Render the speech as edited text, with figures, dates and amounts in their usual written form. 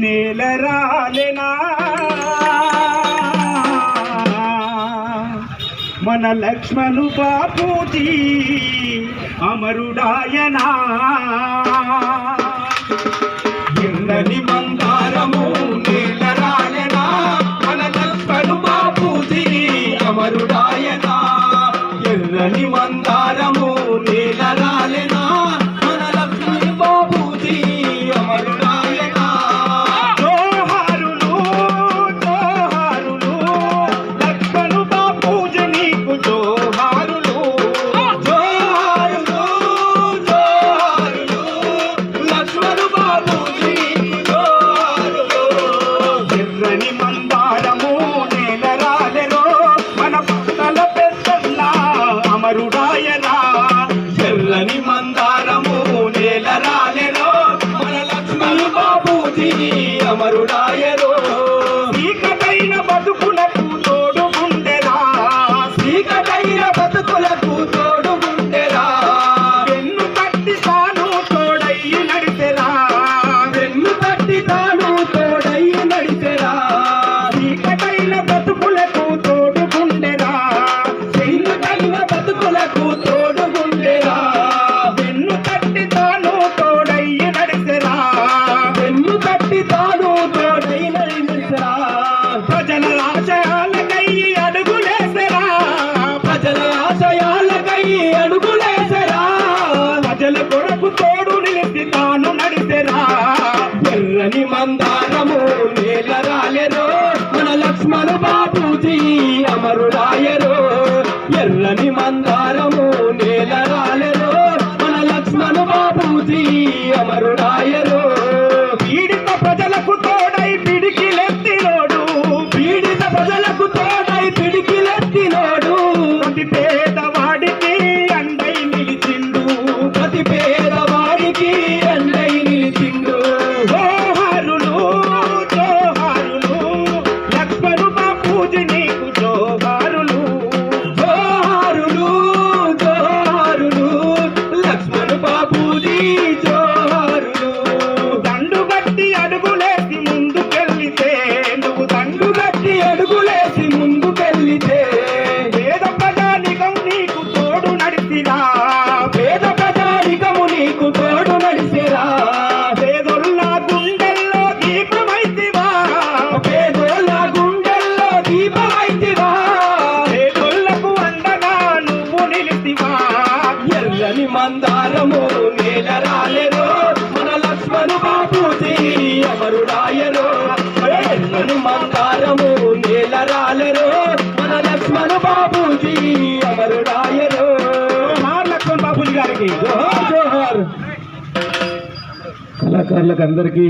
నేలరాలెనా మన లక్ష్మణు బాపూజీ అమరుడాయనా ఎర్రని మందారము నేలరాలెనా మన లక్ష్మణు బాపూజీ అమరుడాయనా ఎర్రని మందారము నేలరాలెనా మన లక్ష్మణు బాపూజీ అమరుడాయనా జోహారులు జోహారులు లక్ష్మణు బాపూజీ నీకు జోహారులు జోహారులు జోహారులు లక్ష్మణు బాపూజీ జోహారులు ఎర్రని మందారము నేలరాలెరో మన పక్కల పెద్దన్న అమరుడాయనా ఎర్రని మందారము నేలరాలెరో మన లక్ష్మణు బాపూజీ అమరుడాయరో చీకటైన బతుకులకు తోడుగుండెరా చీకటైన బతుకులకు తోడుగుండెరా వెన్ను తట్టి తాను తోడయ్యి నడిచెరా వెన్ను తట్టి తాను తోడయ్యి నడిచెరా చీకటైన బతుకులకు తోడుగుండెరా చీకటైన బతుకులకు తోడుగుండెరా వెన్ను తట్టి తాను తోడయ్యి నడిచెరా వెన్ను తట్టి తాను తోడయ్యి నడిచెరా ప్రజల ఆశయాలకై అడుగులేసెరా ప్రజల ఆశయాలకై అడుగులేసెరా ప్రజల కొరకు తోడు నిలిచి తాను నడిచెరా ఎర్రని మందారము నేలరాలెరో మన లక్ష్మణు బాపూజీ అమరుడాయరో ఎర్రని మందారము నేలరాలెరో మన లక్ష్మణు బాపూజీ అమరుడాయరో పీడిత ప్రజలకు తోడై పిడికిలెత్తినోడు పీడిత ప్రజలకు తోడై పిడికిలెత్తినోడు ప్రతి పేదవాడికి అండై నిలిచిండు ప్రతి పేదవాడికి అండై నిలిచిండు జోహారులు జోహారులు లక్ష్మణు బాపూజీ నీకు జోహారులు జోహారులు జోహారులు లక్ష్మణు బాపూజీ జోహారులు దండుగట్టి అడుగులేసి ముందుకెళ్ళితే నువ్వు దండుగట్టి అడుగులేసి ముందుకెళ్ళితే పేద ప్రజానికం నీకు తోడు నడిసిరా పేద ప్రజానికము నీకు తోడు నడిసిరా పేదోళ్ళ గుండెల్లో దీపమైతివా పేదోళ్ళ గుండెల్లో దీపమైతివా పేదోళ్ళకు అండగా నువ్వు నిలిసివా ఎర్రని మందారము నేలరాలెరో మన లక్ష్మణు బాపూజీ అమరుడాయరో ఎర్రని మందారము నేలరాలెరో మన లక్ష్మణు బాపూజీ అమరుడాయరో లక్ష్మణ్ బాపూజీ గారికి జోహార్ జోహార్ కళాకారులకు అందరికీ